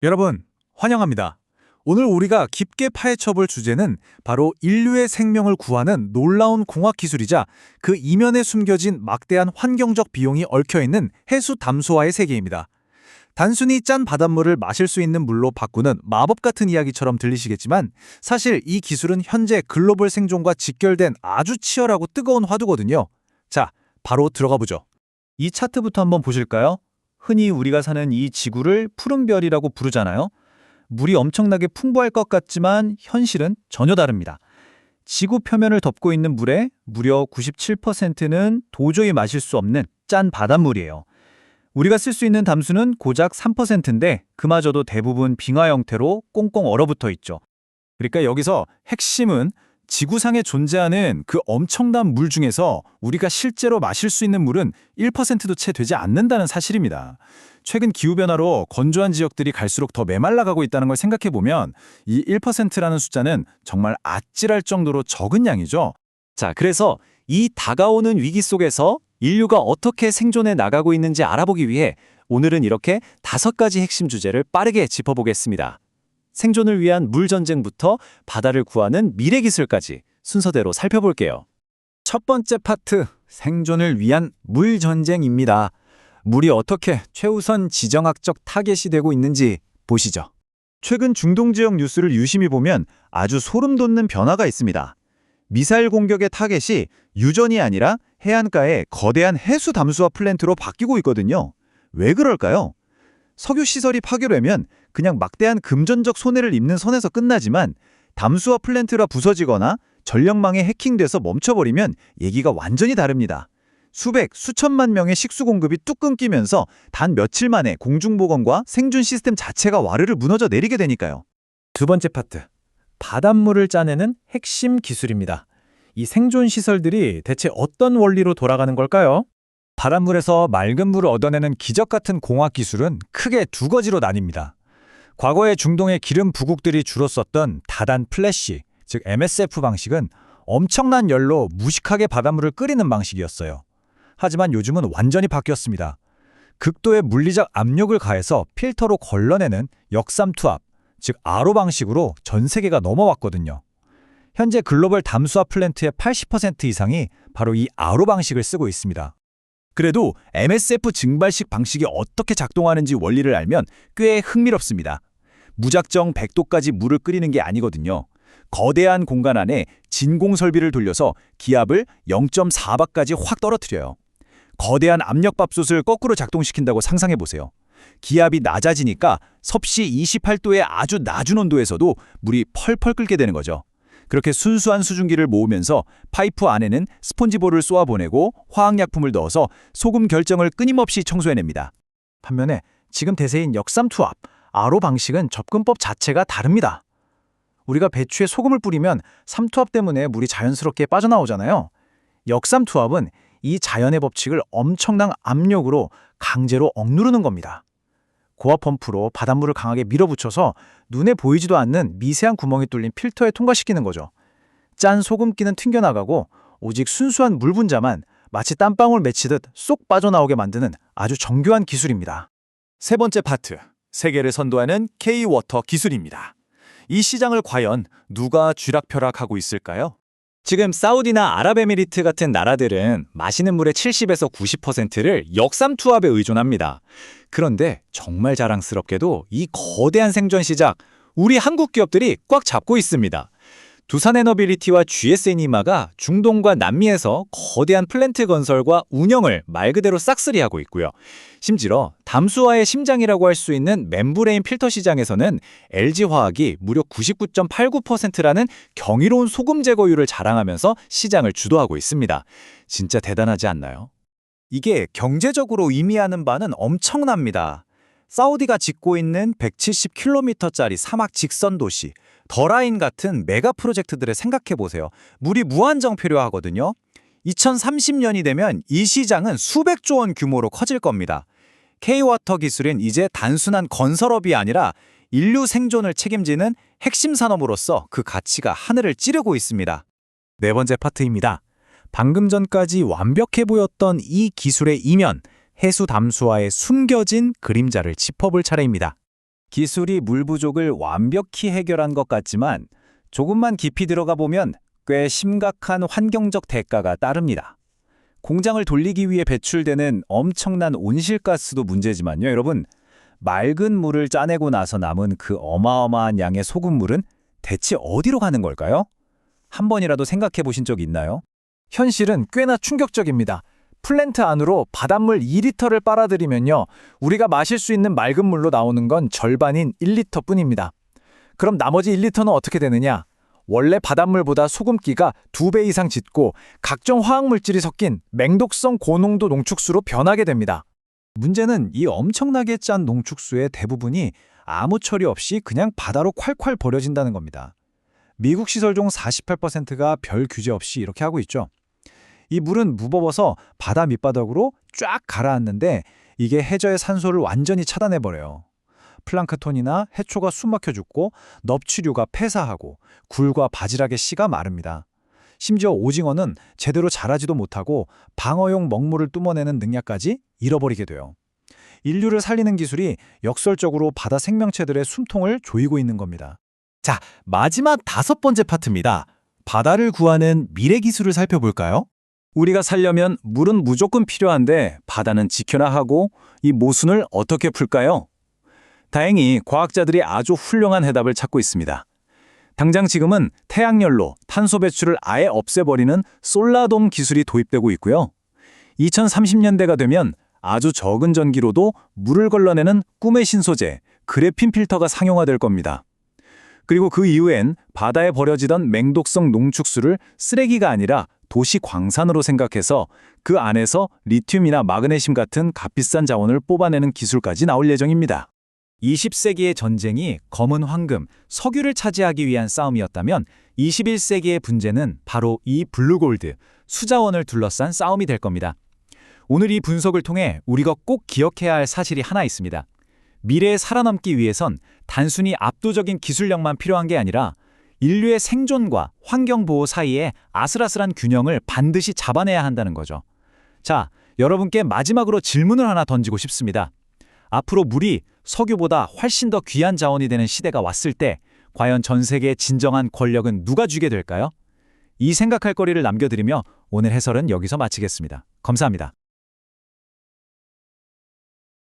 여러분, 환영합니다. 오늘 우리가 깊게 파헤쳐 볼 주제는 바로 인류의 생명을 구하는 놀라운 공학 기술이자 그 이면에 숨겨진 막대한 환경적 비용이 얽혀 있는 해수 담수화의 세계입니다. 단순히 짠 바닷물을 마실 수 있는 물로 바꾸는 마법 같은 이야기처럼 들리시겠지만 사실 이 기술은 현재 글로벌 생존과 직결된 아주 치열하고 뜨거운 화두거든요. 자, 바로 들어가 보죠. 이 차트부터 한번 보실까요? 흔히 우리가 사는 이 지구를 푸른 별이라고 부르잖아요. 물이 엄청나게 풍부할 것 같지만 현실은 전혀 다릅니다. 지구 표면을 덮고 있는 물의 무려 97%는 도저히 마실 수 없는 짠 바닷물이에요. 우리가 쓸 수 있는 담수는 고작 3%인데 그마저도 대부분 빙하 형태로 꽁꽁 얼어붙어 있죠. 그러니까 여기서 핵심은 지구상에 존재하는 그 엄청난 물 중에서 우리가 실제로 마실 수 있는 물은 1%도 채 되지 않는다는 사실입니다. 최근 기후변화로 건조한 지역들이 갈수록 더 메말라가고 있다는 걸 생각해보면 이 1%라는 숫자는 정말 아찔할 정도로 적은 양이죠. 자, 그래서 이 다가오는 위기 속에서 인류가 어떻게 생존해 나가고 있는지 알아보기 위해 오늘은 이렇게 5가지 핵심 주제를 빠르게 짚어보겠습니다. 생존을 위한 물 전쟁부터 바다를 구하는 미래 기술까지 순서대로 살펴볼게요. 첫 번째 파트, 생존을 위한 물 전쟁입니다. 물이 어떻게 최우선 지정학적 타겟이 되고 있는지 보시죠. 최근 중동 지역 뉴스를 유심히 보면 아주 소름 돋는 변화가 있습니다. 미사일 공격의 타겟이 유전이 아니라 해안가의 거대한 해수 담수화 플랜트로 바뀌고 있거든요. 왜 그럴까요? 석유 시설이 파괴되면 그냥 막대한 금전적 손해를 입는 선에서 끝나지만 담수화 플랜트가 부서지거나 전력망에 해킹돼서 멈춰버리면 얘기가 완전히 다릅니다. 수백, 수천만 명의 식수 공급이 뚝 끊기면서 단 며칠 만에 공중보건과 생존 시스템 자체가 와르르 무너져 내리게 되니까요. 두 번째 파트, 바닷물을 짜내는 핵심 기술입니다. 이 생존 시설들이 대체 어떤 원리로 돌아가는 걸까요? 바닷물에서 맑은 물을 얻어내는 기적 같은 공학 기술은 크게 두 가지로 나뉩니다. 과거에 중동의 기름 부국들이 주로 썼던 다단 플래시, 즉 MSF 방식은 엄청난 열로 무식하게 바닷물을 끓이는 방식이었어요. 하지만 요즘은 완전히 바뀌었습니다. 극도의 물리적 압력을 가해서 필터로 걸러내는 역삼투압, 즉 RO 방식으로 전 세계가 넘어왔거든요. 현재 글로벌 담수화 플랜트의 80% 이상이 바로 이 RO 방식을 쓰고 있습니다. 그래도 MSF 증발식 방식이 어떻게 작동하는지 원리를 알면 꽤 흥미롭습니다. 무작정 100도까지 물을 끓이는 게 아니거든요. 거대한 공간 안에 진공 설비를 돌려서 기압을 0.4바까지 확 떨어뜨려요. 거대한 압력밥솥을 거꾸로 작동시킨다고 상상해보세요. 기압이 낮아지니까 섭씨 28도의 아주 낮은 온도에서도 물이 펄펄 끓게 되는 거죠. 그렇게 순수한 수증기를 모으면서 파이프 안에는 스폰지볼을 쏘아보내고 화학약품을 넣어서 소금 결정을 끊임없이 청소해냅니다. 반면에 지금 대세인 역삼투압, RO 방식은 접근법 자체가 다릅니다. 우리가 배추에 소금을 뿌리면 삼투압 때문에 물이 자연스럽게 빠져나오잖아요. 역삼투압은 이 자연의 법칙을 엄청난 압력으로 강제로 억누르는 겁니다. 고압 펌프로 바닷물을 강하게 밀어붙여서 눈에 보이지도 않는 미세한 구멍이 뚫린 필터에 통과시키는 거죠. 짠 소금기는 튕겨나가고 오직 순수한 물 분자만 마치 땀방울 맺히듯 쏙 빠져나오게 만드는 아주 정교한 기술입니다. 세 번째 파트, 세계를 선도하는 K-워터 기술입니다. 이 시장을 과연 누가 쥐락펴락하고 있을까요? 지금 사우디나 아랍에미리트 같은 나라들은 마시는 물의 70에서 90%를 역삼투압에 의존합니다. 그런데 정말 자랑스럽게도 이 거대한 생존 시장, 우리 한국 기업들이 꽉 잡고 있습니다. 두산에너빌리티와 GS에니마가 중동과 남미에서 거대한 플랜트 건설과 운영을 말 그대로 싹쓸이하고 있고요. 심지어 담수화의 심장이라고 할 수 있는 멤브레인 필터 시장에서는 LG화학이 무려 99.89%라는 경이로운 소금 제거율을 자랑하면서 시장을 주도하고 있습니다. 진짜 대단하지 않나요? 이게 경제적으로 의미하는 바는 엄청납니다. 사우디가 짓고 있는 170km짜리 사막 직선 도시, 더라인 같은 메가 프로젝트들을 생각해보세요. 물이 무한정 필요하거든요. 2030년이 되면 이 시장은 수백조 원 규모로 커질 겁니다. K-워터 기술은 이제 단순한 건설업이 아니라 인류 생존을 책임지는 핵심 산업으로서 그 가치가 하늘을 찌르고 있습니다. 네 번째 파트입니다. 방금 전까지 완벽해 보였던 이 기술의 이면, 해수 담수화의 숨겨진 그림자를 짚어볼 차례입니다. 기술이 물 부족을 완벽히 해결한 것 같지만 조금만 깊이 들어가 보면 꽤 심각한 환경적 대가가 따릅니다. 공장을 돌리기 위해 배출되는 엄청난 온실가스도 문제지만요, 여러분. 맑은 물을 짜내고 나서 남은 그 어마어마한 양의 소금물은 대체 어디로 가는 걸까요? 한 번이라도 생각해 보신 적 있나요? 현실은 꽤나 충격적입니다. 플랜트 안으로 바닷물 2리터를 빨아들이면요, 우리가 마실 수 있는 맑은 물로 나오는 건 절반인 1리터 뿐입니다. 그럼 나머지 1리터는 어떻게 되느냐? 원래 바닷물보다 소금기가 2배 이상 짙고 각종 화학물질이 섞인 맹독성 고농도 농축수로 변하게 됩니다. 문제는 이 엄청나게 짠 농축수의 대부분이 아무 처리 없이 그냥 바다로 콸콸 버려진다는 겁니다. 미국 시설 중 48%가 별 규제 없이 이렇게 하고 있죠. 이 물은 무법어서 바다 밑바닥으로 쫙 가라앉는데 이게 해저의 산소를 완전히 차단해버려요. 플랑크톤이나 해초가 숨막혀 죽고 넙치류가 폐사하고 굴과 바지락의 씨가 마릅니다. 심지어 오징어는 제대로 자라지도 못하고 방어용 먹물을 뿜어내는 능력까지 잃어버리게 돼요. 인류를 살리는 기술이 역설적으로 바다 생명체들의 숨통을 조이고 있는 겁니다. 자, 마지막 5번째 파트입니다. 바다를 구하는 미래 기술을 살펴볼까요? 우리가 살려면 물은 무조건 필요한데 바다는 지켜야 하고 이 모순을 어떻게 풀까요? 다행히 과학자들이 아주 훌륭한 해답을 찾고 있습니다. 당장 지금은 태양열로 탄소 배출을 아예 없애버리는 솔라돔 기술이 도입되고 있고요. 2030년대가 되면 아주 적은 전기로도 물을 걸러내는 꿈의 신소재, 그래핀 필터가 상용화될 겁니다. 그리고 그 이후엔 바다에 버려지던 맹독성 농축수를 쓰레기가 아니라 도시 광산으로 생각해서 그 안에서 리튬이나 마그네슘 같은 값비싼 자원을 뽑아내는 기술까지 나올 예정입니다. 20세기의 전쟁이 검은 황금, 석유를 차지하기 위한 싸움이었다면 21세기의 분쟁은 바로 이 블루골드, 수자원을 둘러싼 싸움이 될 겁니다. 오늘 이 분석을 통해 우리가 꼭 기억해야 할 사실이 하나 있습니다. 미래에 살아남기 위해선 단순히 압도적인 기술력만 필요한 게 아니라 인류의 생존과 환경보호 사이에 아슬아슬한 균형을 반드시 잡아내야 한다는 거죠. 자, 여러분께 마지막으로 질문을 하나 던지고 싶습니다. 앞으로 물이 석유보다 훨씬 더 귀한 자원이 되는 시대가 왔을 때 과연 전 세계의 진정한 권력은 누가 쥐게 될까요? 이 생각할 거리를 남겨드리며 오늘 해설은 여기서 마치겠습니다. 감사합니다.